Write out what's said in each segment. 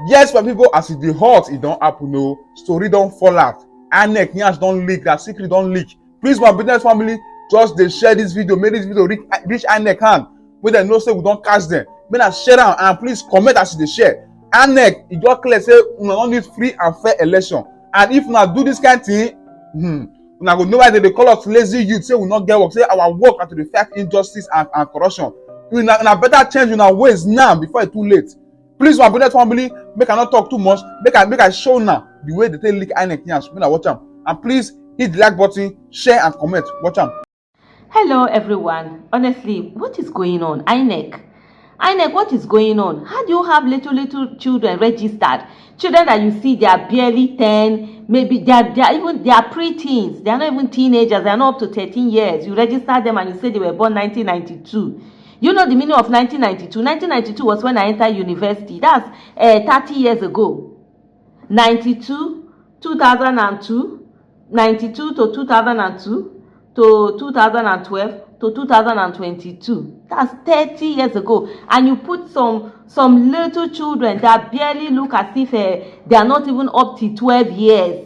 Yes, my people, as it dey hot, it don't happen. No story don't fall out. Inec yansh don't leak. That secret don't leak. Please, my business family, just dey share this video. Make this video reach Inec hand. Make dem know say we don't catch them. Make dem share am and please comment as you dey share. Inec, e just clear say una no need free and fair election. And if una do this kind thing, una go know why they call us lazy youth. Say we not get work. Say our work na to dey fight injustice and corruption. Una better change una ways now before it's too late. Please, my business family, make I not talk too much. Make I show now the way they take leak Inec yansh. Make I watch am. And please hit the like button, share and comment. Watch am. Hello everyone. Honestly, what is going on? Inec, what is going on? How do you have little children registered? Children that you see, they are barely 10, maybe they are pre-teens. They are not even teenagers. They are not up to 13 years. You register them and you say they were born 1992. You know the meaning of 1992? 1992 was when I entered university. That's 30 years ago. 92, 2002, 92 to 2002 to 2012 to 2022. That's 30 years ago. And you put some little children that barely look as if they are not even up to 12 years.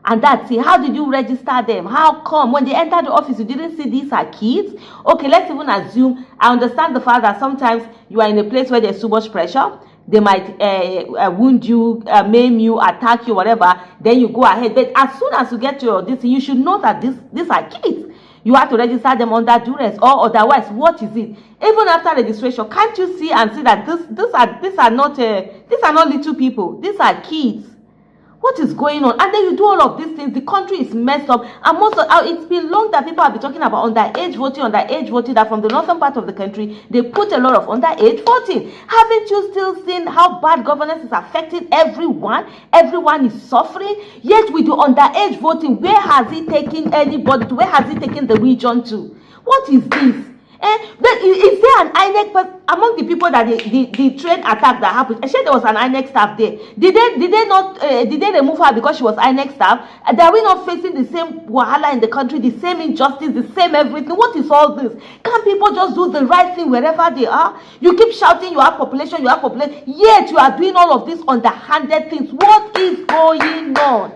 And that's it. How did you register them? How come when they entered the office you didn't see these are kids? Okay, let's even assume. I understand the fact that sometimes you are in a place where there's too much pressure. They might wound you, maim you, attack you, whatever. Then you go ahead. But as soon as you get to your this, you should know that these are kids. You have to register them under duress, or otherwise, what is it? Even after registration, can't you see and see that these are not little people? These are kids. What is going on? And then you do all of these things. The country is messed up. And most of it's been long that people have been talking about underage voting, that from the northern part of the country, they put a lot of underage voting. Haven't you still seen how bad governance is affecting everyone? Everyone is suffering. Yet with the underage voting, where has it taken anybody to? Where has it taken the region to? What is this? Is there an Inec among the people that the train attack that happened? I said there was an Inec staff there. Did they remove her because she was Inec staff? Are we not facing the same wahala in the country, the same injustice, the same everything? What is all this? Can't people just do the right thing wherever they are? You keep shouting you have population, yet you are doing all of this underhanded things. What is going on?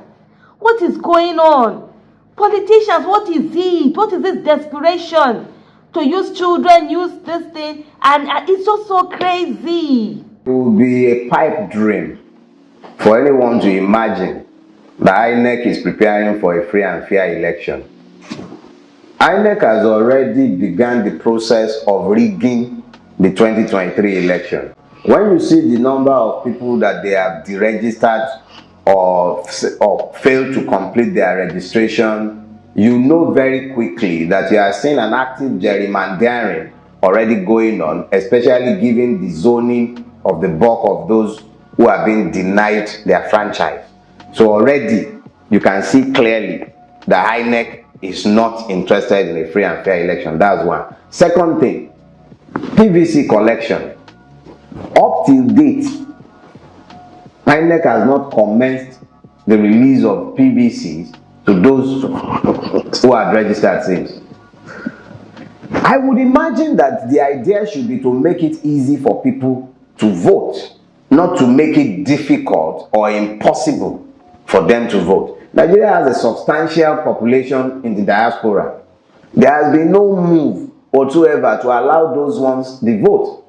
What is going on? Politicians, what is it? What is this desperation? To use children, use this thing, and it's just so crazy. It would be a pipe dream for anyone to imagine that Inec is preparing for a free and fair election. Inec has already begun the process of rigging the 2023 election. When you see the number of people that they have deregistered or failed to complete their registration, you know very quickly that you are seeing an active gerrymandering already going on, especially given the zoning of the bulk of those who have been denied their franchise. So already you can see clearly that Inec is not interested in a free and fair election. That's one. Second thing, PVC collection. Up till date, Inec has not commenced the release of PVCs to those who are registered since. I would imagine that the idea should be to make it easy for people to vote, not to make it difficult or impossible for them to vote. Nigeria has a substantial population in the diaspora. There has been no move whatsoever to allow those ones the vote,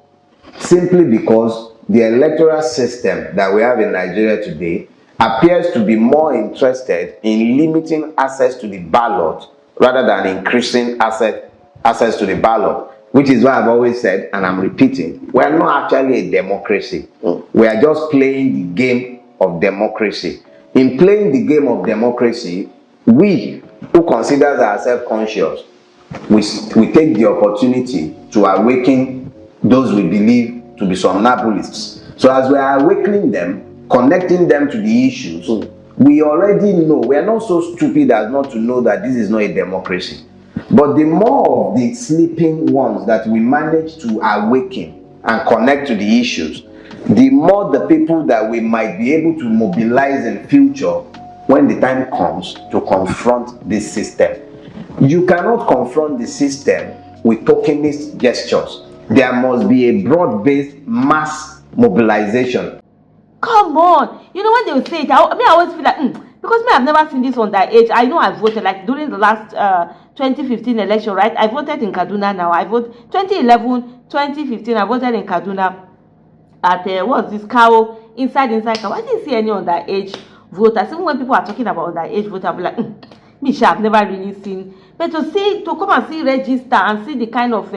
simply because the electoral system that we have in Nigeria today appears to be more interested in limiting access to the ballot rather than increasing access to the ballot, which is why I've always said, and I'm repeating, we are not actually a democracy. We are just playing the game of democracy. In playing the game of democracy, we who consider ourselves conscious, we take the opportunity to awaken those we believe to be somnambulists. So as we are awakening them, connecting them to the issues, we already know. We are not so stupid as not to know that this is not a democracy. But the more of the sleeping ones that we manage to awaken and connect to the issues, the more the people that we might be able to mobilize in future when the time comes to confront this system. You cannot confront the system with tokenist gestures. There must be a broad-based mass mobilization. Come on. You know, when they will say it, I always feel like, because me, I've never seen this underage. I know I voted, like, during the last 2015 election, right? I voted in Kaduna now. I voted 2011, 2015, I voted in Kaduna at, what's this, cow, inside cow. I didn't see any underage voters. Even when people are talking about underage voters, I'll be like, me, I've never really seen. But to come and see register and see the kind of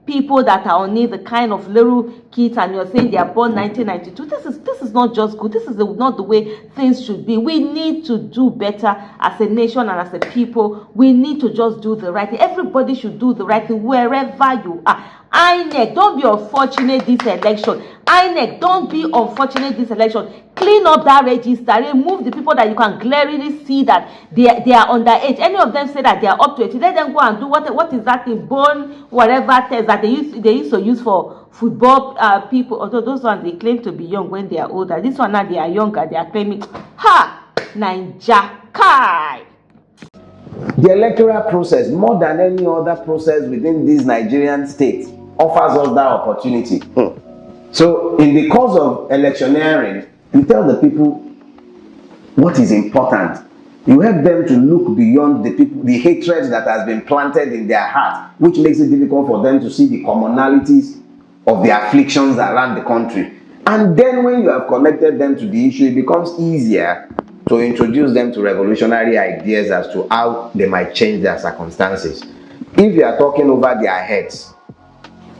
people that are on it, the kind of little kids, and you're saying they are born 1992. This is not just good. This is not the way things should be. We need to do better as a nation and as a people. We need to just do the right thing. Everybody should do the right thing wherever you are. Inec, don't be unfortunate this election. Inec, don't be unfortunate this election. Clean up that register. Remove the people that you can clearly see that they are underage. Any of them say that they are up to it. Let them go and do what is that thing, bone whatever test that they used to use for football people. Although those ones they claim to be young when they are older. This one now they are younger. They are claiming, Naija Kai. The electoral process, more than any other process within this Nigerian state, offers us that opportunity. So, in the course of electioneering, you tell the people what is important. You help them to look beyond the hatred that has been planted in their heart, which makes it difficult for them to see the commonalities of the afflictions around the country. And then when you have connected them to the issue, it becomes easier to introduce them to revolutionary ideas as to how they might change their circumstances. If you are talking over their heads,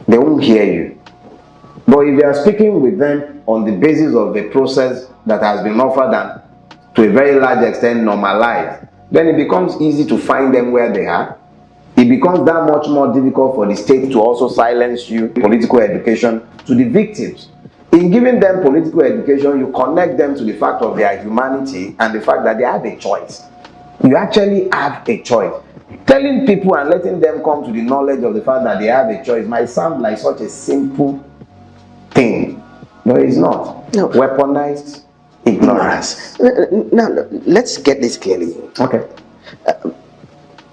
they won't hear you. But if you are speaking with them on the basis of a process that has been offered and to a very large extent normalized, then it becomes easy to find them where they are. It becomes that much more difficult for the state to also silence you. Political education to the victims. In giving them political education, you connect them to the fact of their humanity and the fact that they have a choice. You actually have a choice. Telling people and letting them come to the knowledge of the fact that they have a choice might sound like such a simple thing, but it's not. No. Weaponized ignorance. Now, let's get this clearly. Okay.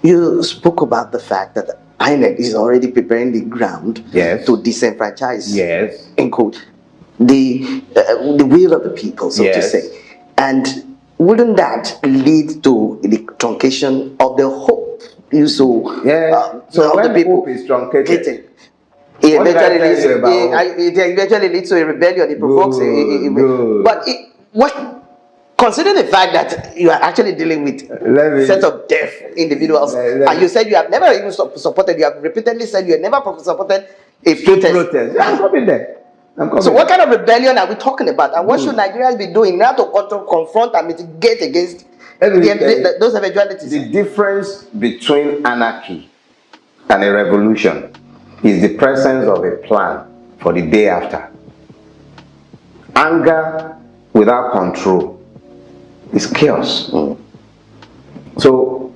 You spoke about the fact that INEC is already preparing the ground Yes. to disenfranchise, Yes. in quote, the will of the people, so to Yes. say. And wouldn't that lead to the truncation of the hope? So when the hope is truncated, it what did I tell you about hope? it eventually leads to a rebellion. It provokes Good. but considering the fact that you are actually dealing with a set of deaf individuals, and you said you have never even supported, you have repeatedly said you have never supported a protest. Yeah, I'm coming there. So what kind of rebellion are we talking about? And what should Nigerians be doing now to confront and mitigate against those eventualities? The difference between anarchy and a revolution is the presence of a plan for the day after. Anger without control is chaos. So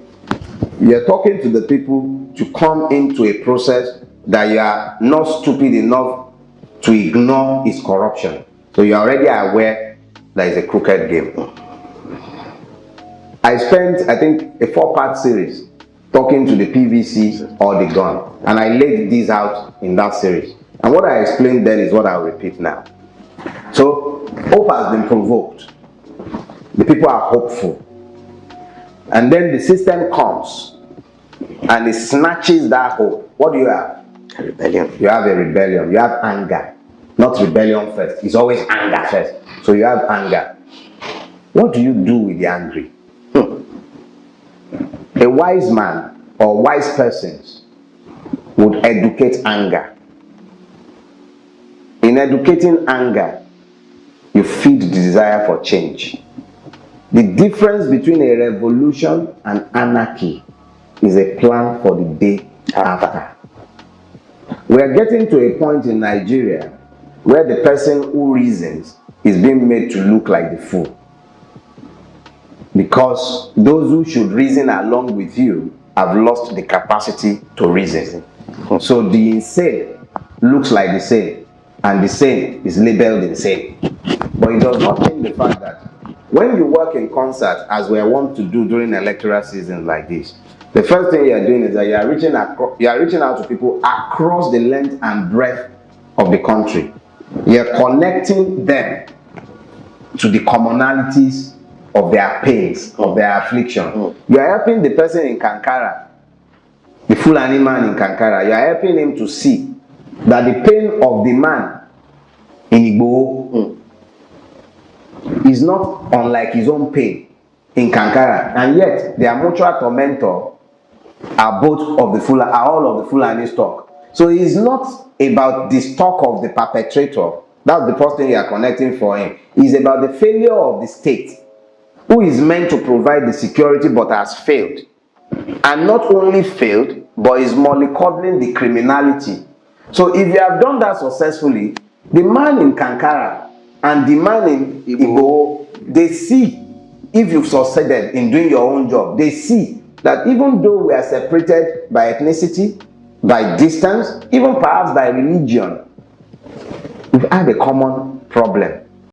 you're talking to the people to come into a process that you are not stupid enough to ignore its corruption. So you're already aware that it's a crooked game. I spent, I think, a 4-part series talking to the PVC or the gun, and I laid these out in that series. And what I explained then is what I'll repeat now. So hope has been provoked. The people are hopeful. And then the system comes and it snatches that hope. What do you have? A rebellion. You have a rebellion. You have anger. Not rebellion first. It's always anger first. So you have anger. What do you do with the angry? A wise man or wise persons would educate anger. In educating anger, you feed the desire for change. The difference between a revolution and anarchy is a plan for the day after. We are getting to a point in Nigeria where the person who reasons is being made to look like the fool. Because those who should reason along with you have lost the capacity to reason. So the insane looks like the sane, and the sane is labeled insane. But it does not change the fact that when you work in concert, as we are wont to do during electoral seasons like this, the first thing you are doing is that you are reaching out to people across the length and breadth of the country. You are connecting them to the commonalities of their pains, of their affliction. You are helping the person in Kankara, the Fulani man in Kankara, you are helping him to see that the pain of the man in Igbo is not unlike his own pain in Kankara, and yet their mutual tormentor are both of the Fulani, are all of the Fulani stock. So it's not about the stock of the perpetrator. That's the first thing you are connecting for him. It's about the failure of the state, who is meant to provide the security but has failed. And not only failed, but is mollycoddling the criminality. So if you have done that successfully, the man in Kankara and the man in Igbo, they see, if you've succeeded in doing your own job, they see that even though we are separated by ethnicity, by distance, even perhaps by religion, we've had a common problem.